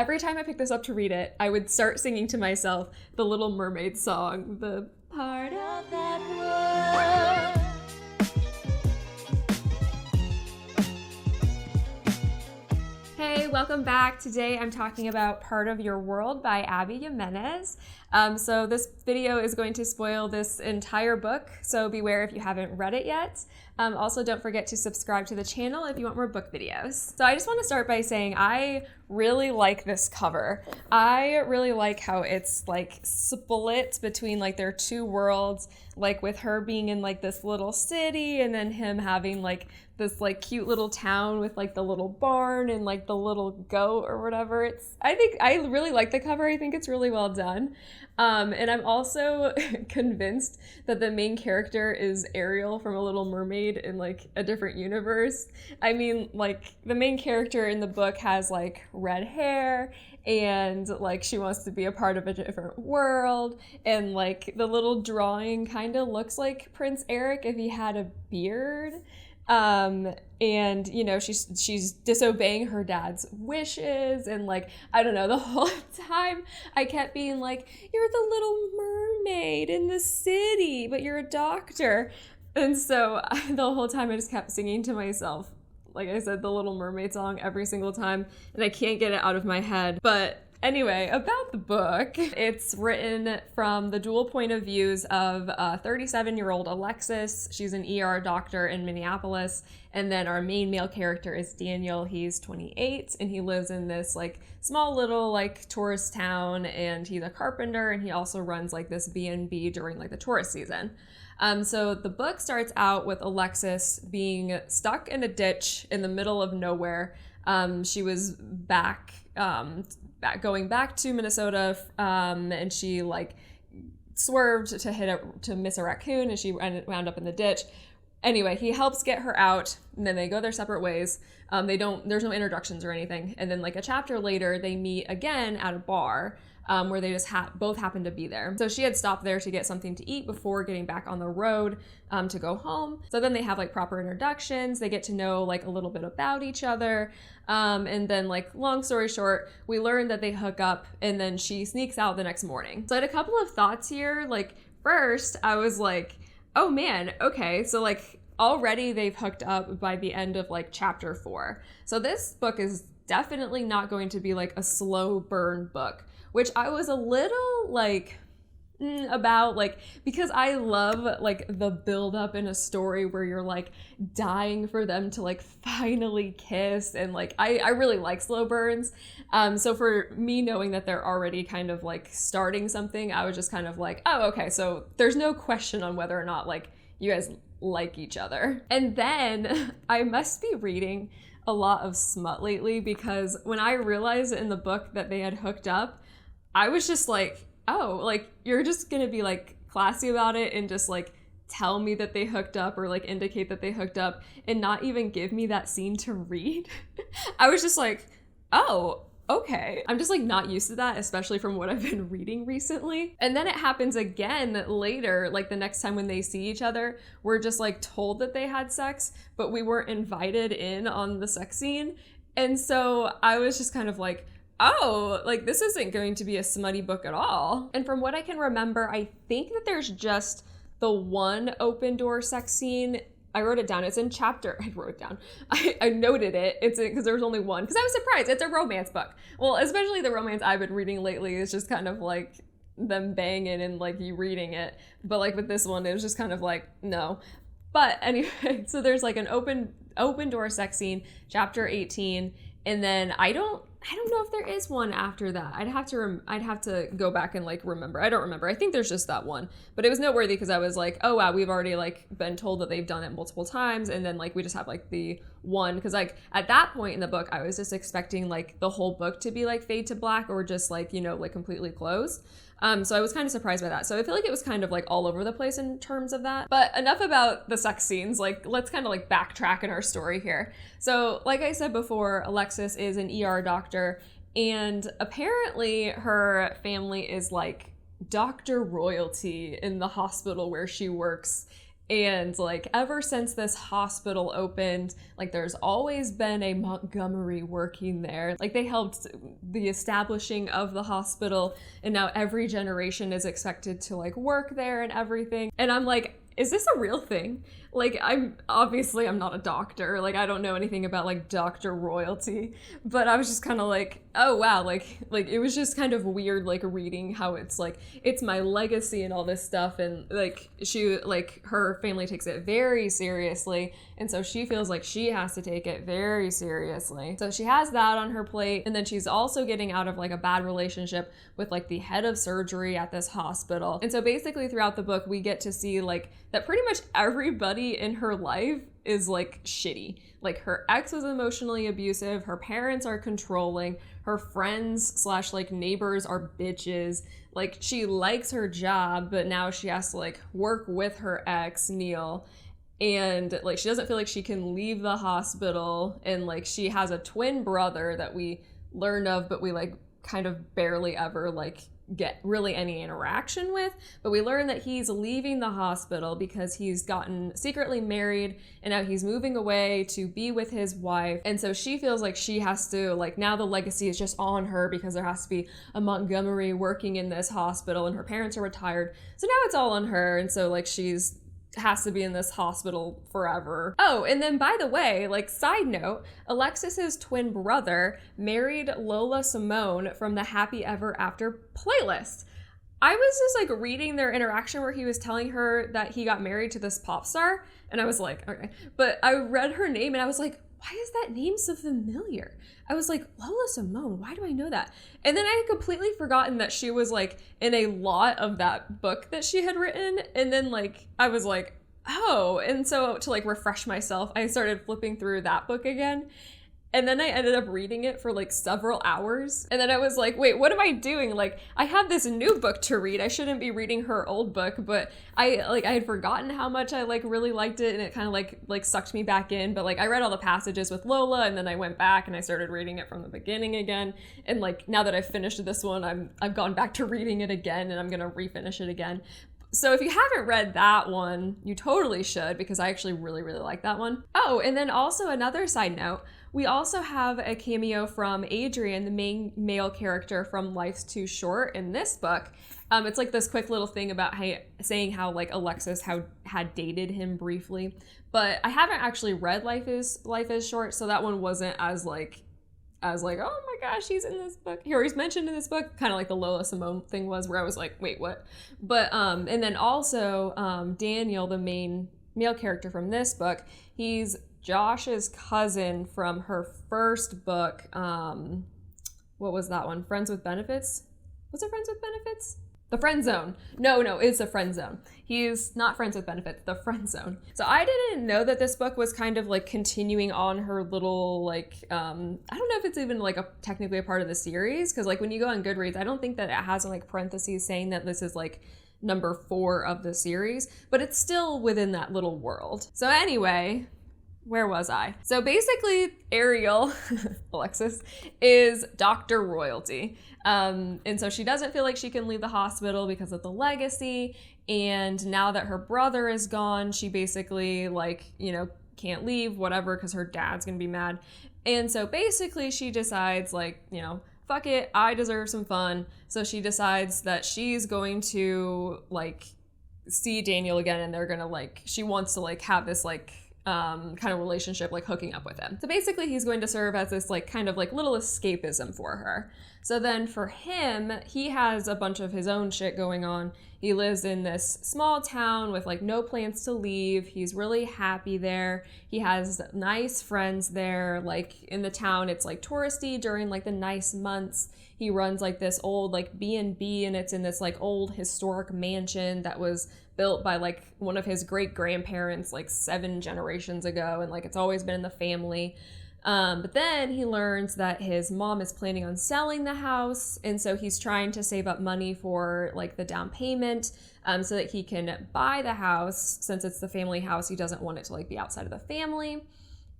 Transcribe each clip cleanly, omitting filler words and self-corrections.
every time I picked this up to read it, I would start singing to myself the Little Mermaid song, the part of that world. Hey, welcome back. Today I'm talking about Part of Your World by Abby Jimenez. So this video is going to spoil this entire book, so beware if you haven't read it yet. Also, don't forget to subscribe to the channel if you want more book videos. So I just want to start by saying I really like this cover. I really like how it's like split between like their two worlds, like with her being in like this little city and then him having like this like cute little town with like the little barn and like the little goat or whatever. I think I really like the cover. I think it's really well done. And I'm also convinced that the main character is Ariel from A Little Mermaid in like a different universe. I mean, like the main character in the book has like red hair and like she wants to be a part of a different world, and like the little drawing kind of looks like Prince Eric if he had a beard. And you know, she's disobeying her dad's wishes, and like I don't know, the whole time I kept being like, you're the little mermaid in the city, but you're a doctor. And so the whole time I just kept singing to myself, like I said, the Little Mermaid song every single time, and I can't get it out of my head. But anyway, about the book, it's written from the dual point of views of 37-year-old Alexis. She's an ER doctor in Minneapolis. And then our main male character is Daniel. He's 28 and he lives in this like small little like tourist town, and he's a carpenter, and he also runs like this B&B during like the tourist season. So the book starts out with Alexis being stuck in a ditch in the middle of nowhere. She was going back to Minnesota, and she like swerved to miss a raccoon, and she wound up in the ditch. Anyway, he helps get her out, and then they go their separate ways. There's no introductions or anything. And then like a chapter later, they meet again at a bar, where they just both happen to be there. So she had stopped there to get something to eat before getting back on the road to go home. So then they have like proper introductions. They get to know like a little bit about each other. And then like long story short, we learn that they hook up, and then she sneaks out the next morning. So I had a couple of thoughts here. Like first, I was like, oh man, okay. So like already they've hooked up by the end of like chapter 4. So this book is definitely not going to be like a slow burn book, which I was a little like about, like, because I love like the build up in a story where you're like dying for them to like finally kiss, and like I really like slow burns. So for me, knowing that they're already kind of like starting something, I was just kind of like, oh, okay, so there's no question on whether or not like you guys like each other. And then I must be reading a lot of smut lately, because when I realized in the book that they had hooked up, I was just like, oh, like you're just gonna be like classy about it and just like tell me that they hooked up, or like indicate that they hooked up, and not even give me that scene to read. I was just like, oh, okay. I'm just like not used to that, especially from what I've been reading recently. And then it happens again later, like the next time when they see each other, we're just like told that they had sex, but we weren't invited in on the sex scene. And so I was just kind of like, oh, like this isn't going to be a smutty book at all. And from what I can remember, I think that there's just the one open door sex scene. I wrote it down. It's in chapter. I noted it. It's because there was only one. Because I was surprised. It's a romance book. Well, especially the romance I've been reading lately is just kind of like them banging and like you reading it. But like with this one, it was just kind of like, no. But anyway, so there's like an open door sex scene, chapter 18, and then I don't know if there is one after that. I'd have to go back and like remember. I don't remember. I think there's just that one. But it was noteworthy because I was like, oh wow, we've already like been told that they've done it multiple times, and then like we just have like the one, because like at that point in the book I was just expecting like the whole book to be like fade to black, or just like, you know, like completely closed. So I was kind of surprised by that. So I feel like it was kind of like all over the place in terms of that. But enough about the sex scenes. Like, let's kind of like backtrack in our story here. So like I said before, Alexis is an ER doctor, and apparently her family is like doctor royalty in the hospital where she works. And like ever since this hospital opened, like there's always been a Montgomery working there. Like they helped the establishing of the hospital, and now every generation is expected to like work there and everything. And I'm like, is this a real thing? Like, I'm not a doctor. Like, I don't know anything about like doctor royalty, but I was just kind of like, oh wow, like it was just kind of weird, like reading how it's like, it's my legacy and all this stuff. And like her family takes it very seriously. And so she feels like she has to take it very seriously. So she has that on her plate. And then she's also getting out of like a bad relationship with like the head of surgery at this hospital. And so basically throughout the book, we get to see like that pretty much everybody in her life is like shitty. Like her ex was emotionally abusive, her parents are controlling, her friends / like neighbors are bitches. Like she likes her job, but now she has to like work with her ex, Neil. And like she doesn't feel like she can leave the hospital, and like she has a twin brother that we learned of, but we like kind of barely ever like get really any interaction with. But we learn that he's leaving the hospital because he's gotten secretly married, and now he's moving away to be with his wife. And so she feels like she has to, like, now the legacy is just on her because there has to be a Montgomery working in this hospital, and her parents are retired, so now it's all on her. And so like she's has to be in this hospital forever. Oh, and then by the way, like side note, Alexis's twin brother married Lola Simone from the Happy Ever After playlist. I was just like reading their interaction where he was telling her that he got married to this pop star, and I was like, okay. But I read her name and I was like, why is that name so familiar? I was like, Lola Simone, why do I know that? And then I had completely forgotten that she was like in a lot of that book that she had written. And then like, I was like, oh. And so to like refresh myself, I started flipping through that book again. And then I ended up reading it for like several hours. And then I was like, wait, what am I doing? Like, I have this new book to read. I shouldn't be reading her old book. But I had forgotten how much I like really liked it. And it kind of like sucked me back in. But like I read all the passages with Lola, and then I went back and I started reading it from the beginning again. And like now that I've finished this one, I've gone back to reading it again, and I'm going to refinish it again. So if you haven't read that one, you totally should, because I actually really, really like that one. Oh, and then also another side note, we also have a cameo from Adrian, the main male character from Life's Too Short in this book. It's like this quick little thing about saying how like Alexis had dated him briefly, but I haven't actually read Life is Short, so that one wasn't as like, oh my gosh, he's in this book. He's mentioned in this book, kind of like the Lola Simone thing was, where I was like, wait, what? But, and then also Daniel, the main male character from this book, he's Josh's cousin from her first book. What was that one? Friends with Benefits? Was it Friends with Benefits? The Friend Zone. No, it's a Friend Zone. He's not Friends with Benefits, the Friend Zone. So I didn't know that this book was kind of like continuing on her little like, I don't know if it's even like technically a part of the series, because like when you go on Goodreads, I don't think that it has like parentheses saying that this is like number 4 of the series, but it's still within that little world. So anyway, where was I? So basically, Ariel, Alexis, is Dr. Royalty. And so she doesn't feel like she can leave the hospital because of the legacy. And now that her brother is gone, she basically like, can't leave, whatever, because her dad's gonna be mad. And so basically she decides like, fuck it, I deserve some fun. So she decides that she's going to like see Daniel again, and they're gonna like, she wants to like have this like, kind of relationship, like hooking up with him. So basically he's going to serve as this like kind of like little escapism for her. So then for him, he has a bunch of his own shit going on. He lives in this small town with like no plans to leave. He's really happy there. He has nice friends there. Like in the town, it's like touristy during like the nice months. He runs like this old like B&B, and it's in this like old historic mansion that was built by like one of his great grandparents like 7 generations ago, and like it's always been in the family. But then he learns that his mom is planning on selling the house, and so he's trying to save up money for like the down payment, so that he can buy the house. Since it's the family house, he doesn't want it to like be outside of the family.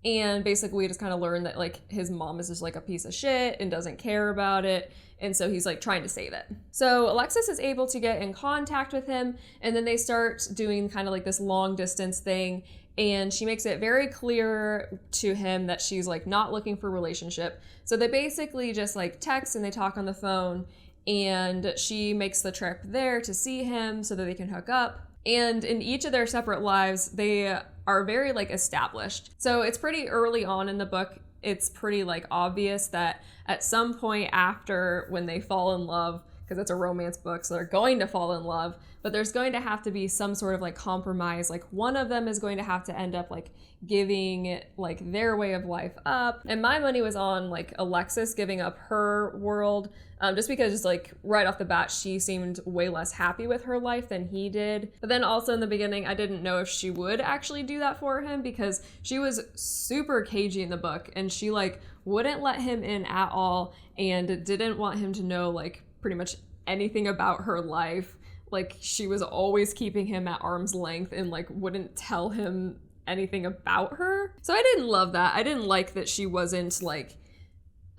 And basically we just kind of learn that like his mom is just like a piece of shit and doesn't care about it. And so he's like trying to save it. So Alexis is able to get in contact with him, and then they start doing kind of like this long distance thing. And she makes it very clear to him that she's like not looking for a relationship. So they basically just like text and they talk on the phone, and she makes the trip there to see him so that they can hook up. And in each of their separate lives, they are very like established. So it's pretty early on in the book. It's pretty like obvious that at some point after, when they fall in love, because it's a romance book, so they're going to fall in love, but there's going to have to be some sort of like compromise. Like one of them is going to have to end up like giving like their way of life up. And my money was on like Alexis giving up her world, just because just like right off the bat, she seemed way less happy with her life than he did. But then also in the beginning, I didn't know if she would actually do that for him, because she was super cagey in the book, and she like wouldn't let him in at all and didn't want him to know like pretty much anything about her life. Like she was always keeping him at arm's length and like wouldn't tell him anything about her. So I didn't love that. I didn't like that she wasn't like,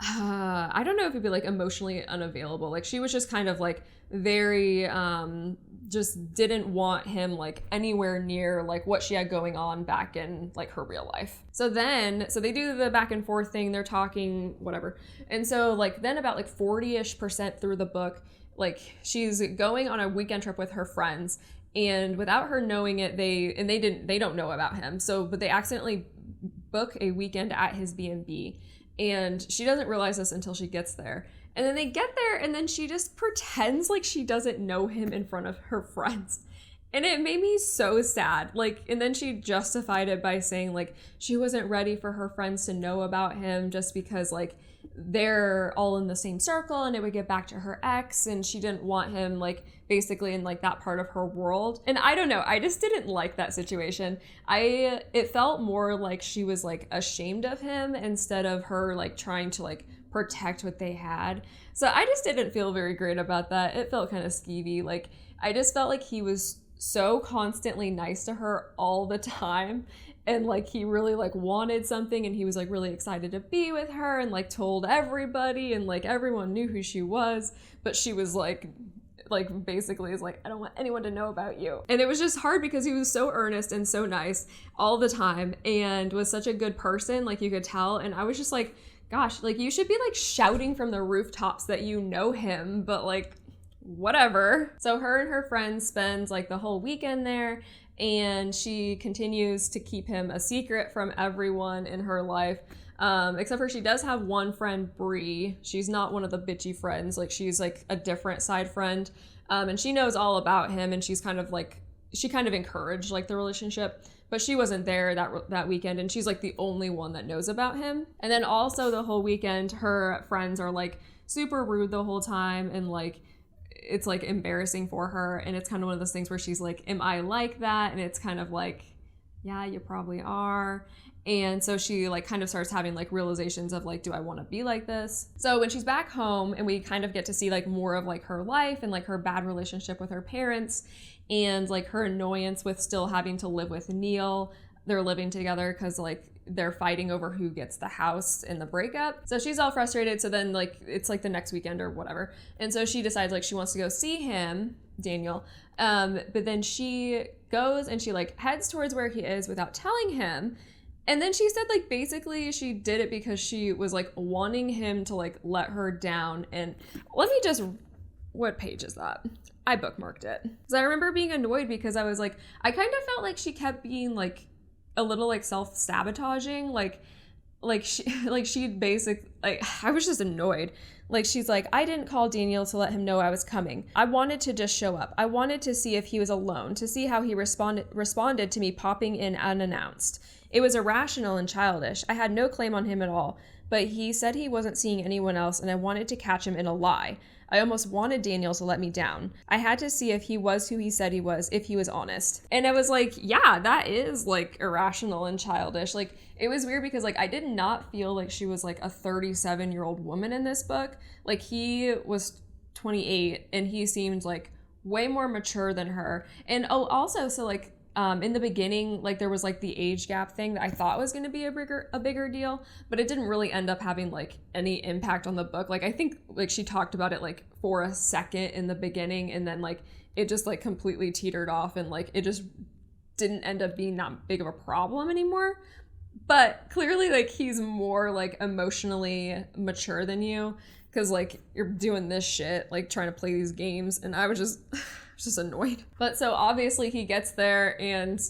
I don't know if it'd be like emotionally unavailable. Like she was just kind of like very, just didn't want him like anywhere near like what she had going on back in like her real life. So they do the back and forth thing. They're talking, whatever. And so like then about like 40-ish% through the book, like she's going on a weekend trip with her friends, and without her knowing it, they don't know about him. So, but they accidentally book a weekend at his B&B, and she doesn't realize this until she gets there. And then they get there, and then she just pretends like she doesn't know him in front of her friends. And it made me so sad. Like, and then she justified it by saying like she wasn't ready for her friends to know about him just because like they're all in the same circle and it would get back to her ex, and she didn't want him like basically in like that part of her world. And I don't know, I just didn't like that situation. It felt more like she was like ashamed of him instead of her like trying to like protect what they had. So I just didn't feel very great about that. It felt kind of skeevy. Like I just felt like he was so constantly nice to her all the time, and like he really like wanted something, and he was like really excited to be with her and like told everybody, and like everyone knew who she was, but she was like basically is like, I don't want anyone to know about you. And it was just hard because he was so earnest and so nice all the time and was such a good person, like you could tell. And I was just like, gosh, like you should be like shouting from the rooftops that you know him, but like whatever. So her and her friends spends like the whole weekend there, and she continues to keep him a secret from everyone in her life, except for she does have one friend, Bree. She's not one of the bitchy friends, like she's like a different side friend, and she knows all about him, and she kind of encouraged like the relationship, but she wasn't there that weekend, and she's like the only one that knows about him. And then also the whole weekend her friends are like super rude the whole time, and like it's like embarrassing for her, and it's kind of one of those things where she's like, am I like that? And it's kind of like, yeah, you probably are. And so she like kind of starts having like realizations of like, do I want to be like this? So when she's back home and we kind of get to see like more of like her life and like her bad relationship with her parents and like her annoyance with still having to live with Neil. They're living together because like they're fighting over who gets the house in the breakup. So she's all frustrated. So then like it's like the next weekend or whatever. And so she decides like she wants to go see him, Daniel. But then she goes and she like heads towards where he is without telling him. And then she said like basically she did it because she was like wanting him to like let her down. And let me just, what page is that? I bookmarked it. Because I remember being annoyed because I was like, I kind of felt like she kept being like a little like self-sabotaging, like she'd basically, like, I was just annoyed. Like she's like, I didn't call Daniel to let him know I was coming. I wanted to just show up. I wanted to see if he was alone, to see how he responded to me popping in unannounced. It was irrational and childish. I had no claim on him at all, but he said he wasn't seeing anyone else, and I wanted to catch him in a lie. I almost wanted Daniel to let me down. I had to see if he was who he said he was, if he was honest. And I was like, yeah, that is like irrational and childish. Like it was weird because like I did not feel like she was like a 37-year-old woman in this book. Like he was 28 and he seemed like way more mature than her. And also, so like in the beginning, like there was like the age gap thing that I thought was going to be a bigger deal, but it didn't really end up having like any impact on the book. Like I think like she talked about it like for a second in the beginning, and then like it just like completely teetered off, and like it just didn't end up being that big of a problem anymore. But clearly like he's more like emotionally mature than you, because like you're doing this shit, like trying to play these games, and I was just annoyed. But so obviously he gets there and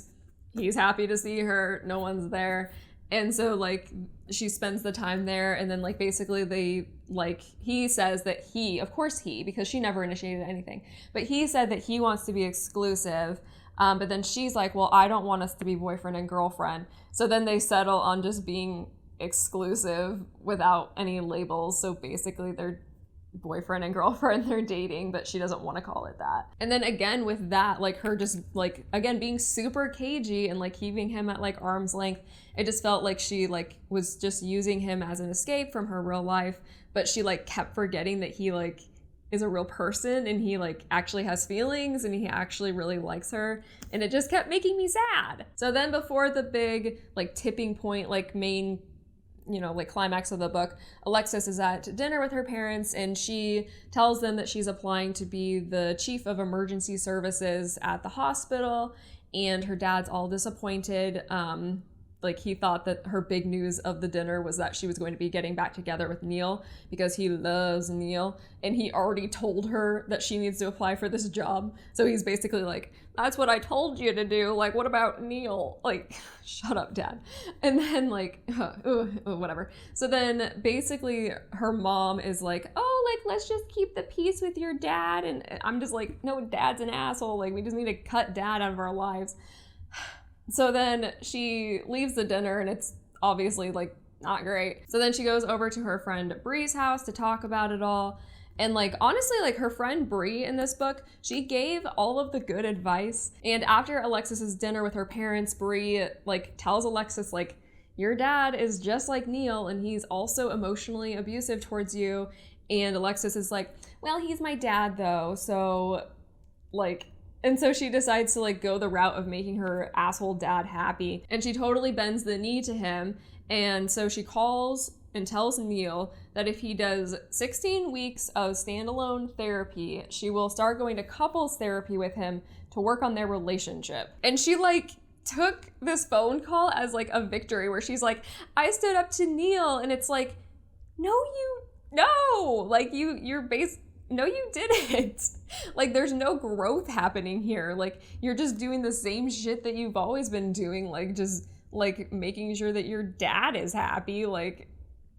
he's happy to see her, no one's there, and so like she spends the time there, and then like basically they like, he says that because she never initiated anything, but he said that he wants to be exclusive. But then she's like, well, I don't want us to be boyfriend and girlfriend. So then they settle on just being exclusive without any labels. So basically they're boyfriend and girlfriend, they're dating, but she doesn't want to call it that. And then again with that, like her just like, again, being super cagey and like keeping him at like arm's length, it just felt like she like was just using him as an escape from her real life. But she like kept forgetting that he like is a real person, and he like actually has feelings, and he actually really likes her, and it just kept making me sad. So then before the big like tipping point, like main, you know, like climax of the book, Alexis is at dinner with her parents, and she tells them that she's applying to be the chief of emergency services at the hospital, and her dad's all disappointed. Like he thought that her big news of the dinner was that she was going to be getting back together with Neil, because he loves Neil, and he already told her that she needs to apply for this job. So he's basically like, that's what I told you to do. Like, what about Neil? Like, shut up, Dad. And then like, whatever. So then basically her mom is like, oh, like, let's just keep the peace with your dad. And I'm just like, no, Dad's an asshole. Like, we just need to cut Dad out of our lives. So then she leaves the dinner, and it's obviously like not great. So then she goes over to her friend Bree's house to talk about it all. And like, honestly, like her friend Bree in this book, she gave all of the good advice. And after Alexis's dinner with her parents, Bree like tells Alexis like, your dad is just like Neil, and he's also emotionally abusive towards you. And Alexis is like, well, he's my dad though. So like, and so she decides to like go the route of making her asshole dad happy. And she totally bends the knee to him. And so she calls and tells Neil that if he does 16 weeks of standalone therapy, she will start going to couples therapy with him to work on their relationship. And she like took this phone call as like a victory, where she's like, I stood up to Neil. And it's like, no, you didn't. Like, there's no growth happening here. Like, you're just doing the same shit that you've always been doing, like just like making sure that your dad is happy. Like,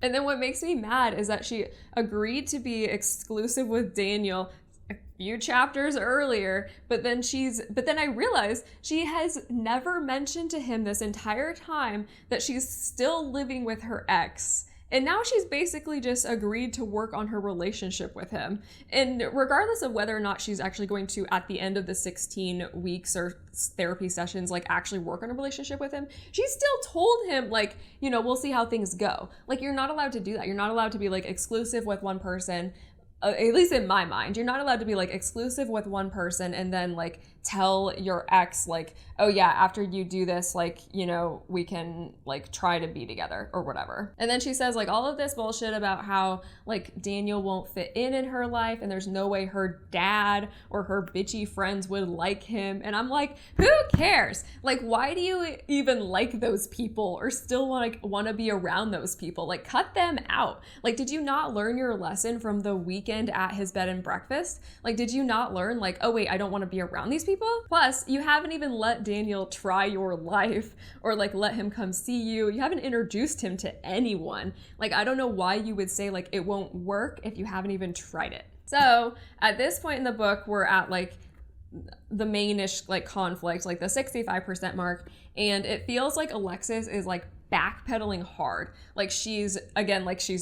and then what makes me mad is that she agreed to be exclusive with Daniel a few chapters earlier, but then I realized she has never mentioned to him this entire time that she's still living with her ex. And now she's basically just agreed to work on her relationship with him. And regardless of whether or not she's actually going to, at the end of the 16 weeks or therapy sessions, like actually work on a relationship with him, she still told him, like, you know, we'll see how things go. Like, you're not allowed to do that. You're not allowed to be like exclusive with one person. At least in my mind, you're not allowed to be like exclusive with one person and then like tell your ex like, oh yeah, after you do this, like, you know, we can like try to be together or whatever. And then she says like all of this bullshit about how like Daniel won't fit in her life, and there's no way her dad or her bitchy friends would like him. And I'm like, who cares? Like, why do you even like those people or still want to be around those people? Like, cut them out. Like, did you not learn your lesson from the weekend at his bed and breakfast? Like, did you not learn like, oh wait, I don't want to be around these people? Plus, you haven't even let Daniel try your life or like let him come see you. You haven't introduced him to anyone. Like, I don't know why you would say like it won't work if you haven't even tried it. So at this point in the book, we're at like the mainish like conflict, like the 65% mark, and it feels like Alexis is like backpedaling hard. Like, she's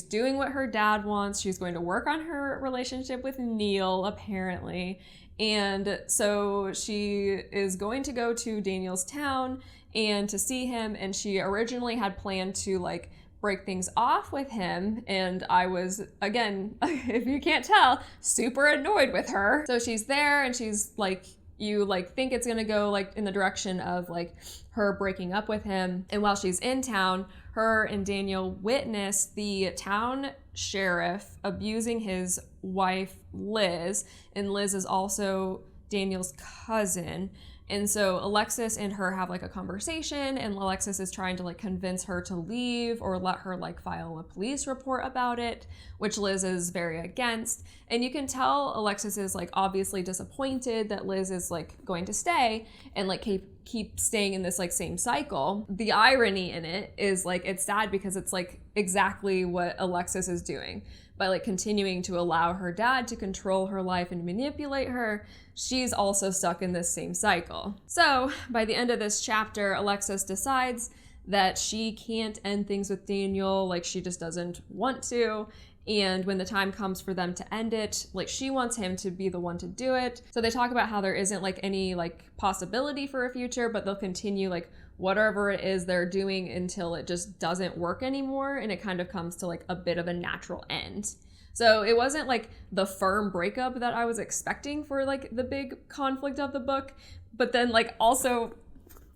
doing what her dad wants. She's going to work on her relationship with Neil, apparently. And so she is going to go to Daniel's town and to see him. And she originally had planned to like break things off with him. And I was, again, if you can't tell, super annoyed with her. So she's there and she's like you like think it's gonna go like in the direction of like her breaking up with him. And while she's in town, her and Daniel witness the town sheriff abusing his wife Liz, and Liz is also Daniel's cousin. And so Alexis and her have like a conversation, and Alexis is trying to like convince her to leave or let her like file a police report about it, which Liz is very against. And you can tell Alexis is like obviously disappointed that Liz is like going to stay and like keep staying in this like same cycle. The irony in it is like it's sad because it's like exactly what Alexis is doing. By like continuing to allow her dad to control her life and manipulate her, she's also stuck in this same cycle. So by the end of this chapter, Alexis decides that she can't end things with Daniel, like she just doesn't want to. And when the time comes for them to end it, like she wants him to be the one to do it. So they talk about how there isn't like any like possibility for a future, but they'll continue like whatever it is they're doing until it just doesn't work anymore, and it kind of comes to like a bit of a natural end. So it wasn't like the firm breakup that I was expecting for like the big conflict of the book, but then like also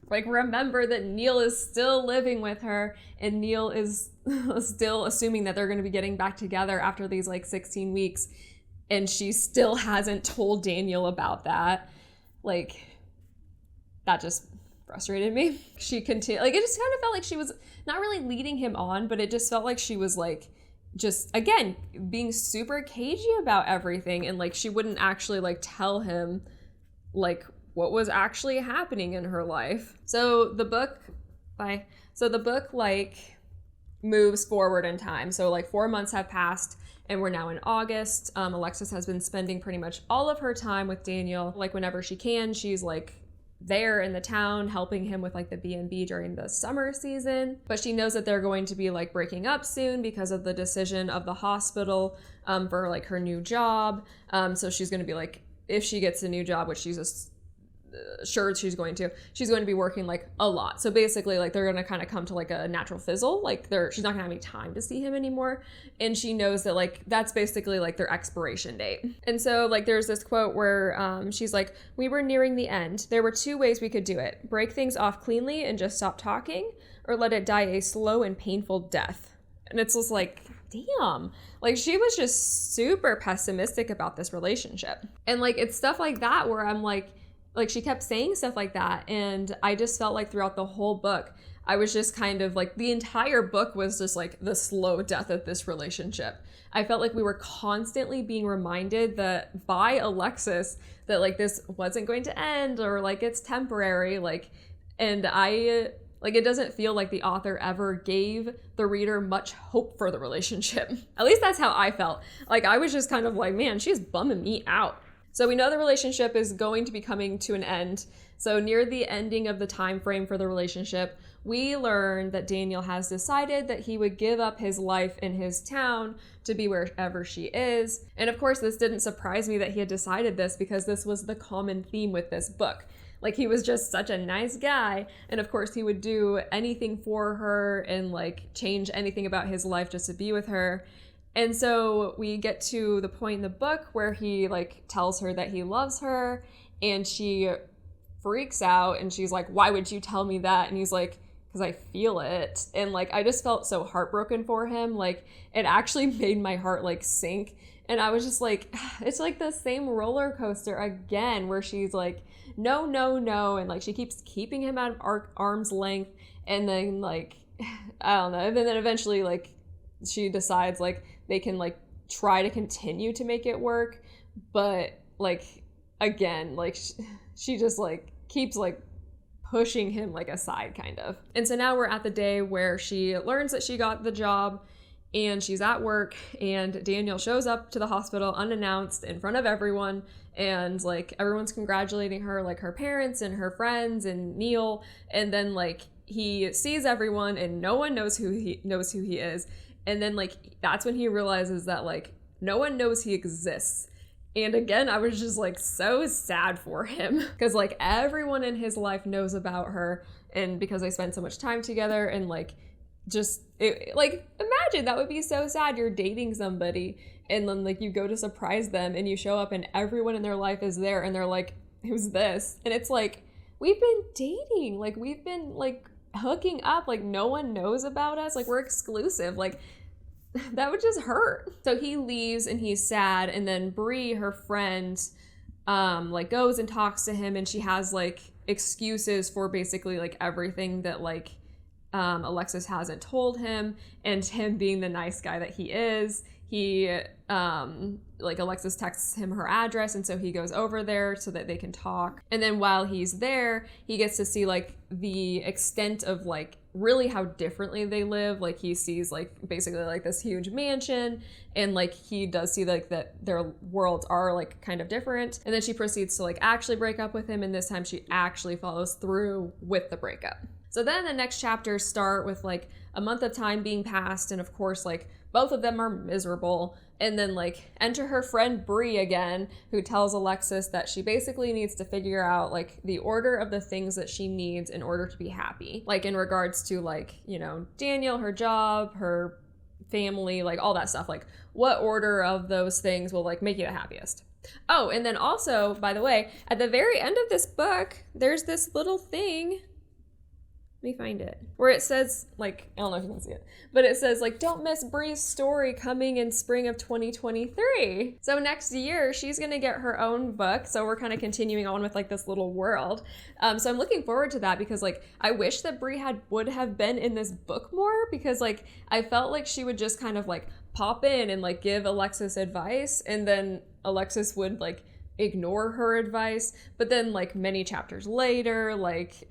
like remember that Neil is still living with her, and Neil is still assuming that they're going to be getting back together after these like 16 weeks, and she still hasn't told Daniel about that. Like that just frustrated me. She continued, like it just kind of felt like she was not really leading him on, but it just felt like she was like just again being super cagey about everything, and like she wouldn't actually like tell him like what was actually happening in her life. So the book like moves forward in time. So like 4 months have passed and we're now in August. Alexis has been spending pretty much all of her time with Daniel. Like whenever she can, she's like there in the town helping him with like the B&B during the summer season. But she knows that they're going to be like breaking up soon because of the decision of the hospital for like her new job. So she's going to be like, if she gets a new job, which she's just sure she's going to be working like a lot. So basically like they're going to kind of come to like a natural fizzle. Like she's not gonna have any time to see him anymore. And she knows that like that's basically like their expiration date. And so like there's this quote where she's like, we were nearing the end. There were two ways we could do it. Break things off cleanly and just stop talking, or let it die a slow and painful death. And it's just like, damn, like she was just super pessimistic about this relationship. And like it's stuff like that where I'm like she kept saying stuff like that, and I just felt like throughout the whole book I was just kind of like, the entire book was just like the slow death of this relationship. I felt like we were constantly being reminded that by Alexis that like this wasn't going to end, or like it's temporary, like, and I like it doesn't feel like the author ever gave the reader much hope for the relationship. At least that's how I felt. Like I was just kind of like, man, she's bumming me out. So we know the relationship is going to be coming to an end. So near the ending of the time frame for the relationship, we learn that Daniel has decided that he would give up his life in his town to be wherever she is. And of course, this didn't surprise me that he had decided this, because this was the common theme with this book. Like he was just such a nice guy. And of course he would do anything for her and like change anything about his life just to be with her. And so we get to the point in the book where he like tells her that he loves her, and she freaks out and she's like, why would you tell me that? And he's like, because I feel it. And like I just felt so heartbroken for him. Like it actually made my heart like sink. And I was just like, it's like the same roller coaster again, where she's like, no, and like she keeps keeping him at arm's length, and then like I don't know, and then eventually like she decides like they can like try to continue to make it work, but like again, like she just like keeps like pushing him like aside kind of. And so now we're at the day where she learns that she got the job, and she's at work, and Daniel shows up to the hospital unannounced in front of everyone, and like everyone's congratulating her, like her parents and her friends and Neil, and then like he sees everyone and no one knows who he is. And then like that's when he realizes that like no one knows he exists. And again, I was just like so sad for him, because like everyone in his life knows about her, and because they spend so much time together, and like just like imagine that would be so sad. You're dating somebody and then like you go to surprise them and you show up and everyone in their life is there, and they're like, who's this? And it's like, we've been dating, like we've been like hooking up, like no one knows about us, like we're exclusive, like that would just hurt. So he leaves and he's sad, and then Bree, her friend, like goes and talks to him, and she has like excuses for basically like everything that like Alexis hasn't told him, and him being the nice guy that he is, he like Alexis texts him her address, and so he goes over there so that they can talk. And then while he's there, he gets to see like the extent of like really how differently they live. Like he sees like basically like this huge mansion, and like he does see like that their worlds are like kind of different. And then she proceeds to like actually break up with him, and this time she actually follows through with the breakup. So then the next chapters start with like a month of time being passed, and of course like both of them are miserable. And then like enter her friend Bree again, who tells Alexis that she basically needs to figure out like the order of the things that she needs in order to be happy. Like in regards to like, you know, Daniel, her job, her family, like all that stuff. Like what order of those things will like make you the happiest. Oh, and then also, by the way, at the very end of this book, there's this little thing. Let me find it. Where it says, like, I don't know if you can see it, but it says, like, don't miss Bree's story coming in spring of 2023. So next year, she's going to get her own book. So we're kind of continuing on with, like, this little world. So I'm looking forward to that because, like, I wish that Bree would have been in this book more because, like, I felt like she would just kind of, like, pop in and, like, give Alexis advice, and then Alexis would, like, ignore her advice. But then like many chapters later, like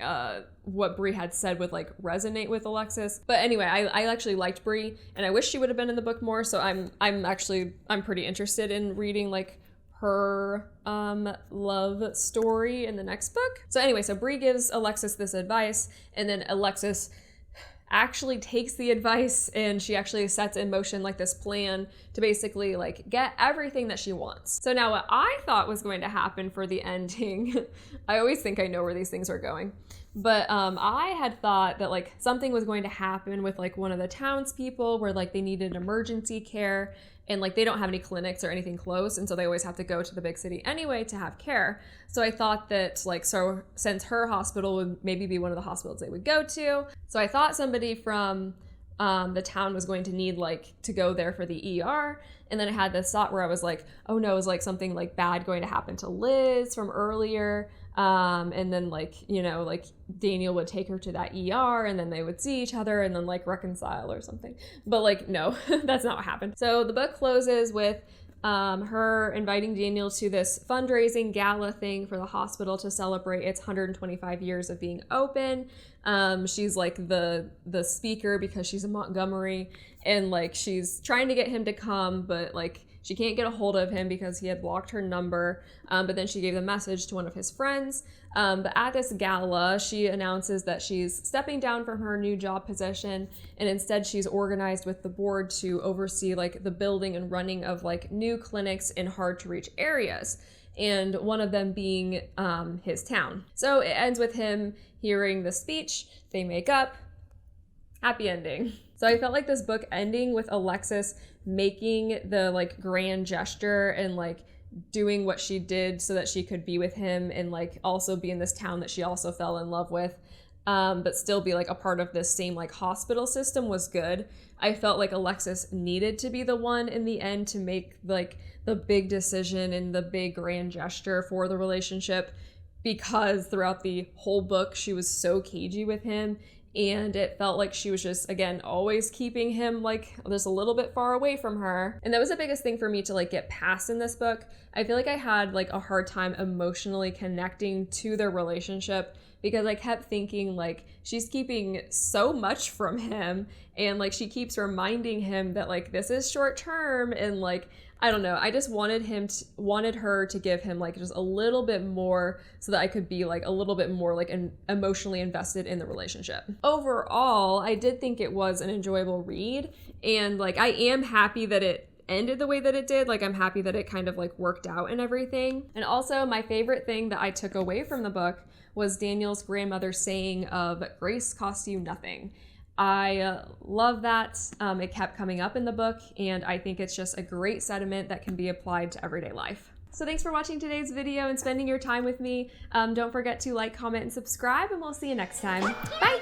what Bree had said would like resonate with Alexis. But anyway, I actually liked Bree, and I wish she would have been in the book more. So I'm pretty interested in reading like her love story in the next book. So anyway, so Bree gives Alexis this advice, and then Alexis actually takes the advice, and she actually sets in motion like this plan to basically like get everything that she wants. So now what I thought was going to happen for the ending, I always think I know where these things are going, but I had thought that like something was going to happen with like one of the townspeople where like they needed emergency care, and like they don't have any clinics or anything close, and so they always have to go to the big city anyway to have care. So I thought that like, so since her hospital would maybe be one of the hospitals they would go to, so I thought somebody from the town was going to need like to go there for the ER. And then I had this thought where I was like, oh no, is like something like bad going to happen to Liz from earlier? And then like, you know, like Daniel would take her to that ER, and then they would see each other and then like reconcile or something. But like, no, that's not what happened. So the book closes with her inviting Daniel to this fundraising gala thing for the hospital to celebrate its 125 years of being open. She's like the speaker because she's in Montgomery, and like she's trying to get him to come, but like she can't get a hold of him because he had blocked her number. But then she gave the message to one of his friends. But at this gala, she announces that she's stepping down from her new job position, and instead she's organized with the board to oversee like the building and running of like new clinics in hard to reach areas, and one of them being his town. So it ends with him hearing the speech, they make up, happy ending. So I felt like this book ending with Alexis making the like grand gesture and like doing what she did so that she could be with him and like also be in this town that she also fell in love with, but still be like a part of this same like hospital system was good. I felt like Alexis needed to be the one in the end to make like the big decision and the big grand gesture for the relationship, because throughout the whole book she was so cagey with him, and it felt like she was just, again, always keeping him like just a little bit far away from her. And that was the biggest thing for me to like get past in this book. I feel like I had like a hard time emotionally connecting to their relationship because I kept thinking like she's keeping so much from him, and like she keeps reminding him that like this is short term, and like I don't know, I just wanted her to give him like just a little bit more so that I could be like a little bit more like emotionally invested in the relationship. Overall, I did think it was an enjoyable read, and like I am happy that it ended the way that it did. Like I'm happy that it kind of like worked out and everything. And also my favorite thing that I took away from the book was Daniel's grandmother's saying of grace costs you nothing. I love that. It kept coming up in the book, and I think it's just a great sentiment that can be applied to everyday life. So thanks for watching today's video and spending your time with me. Don't forget to like, comment, and subscribe, and we'll see you next time. Bye!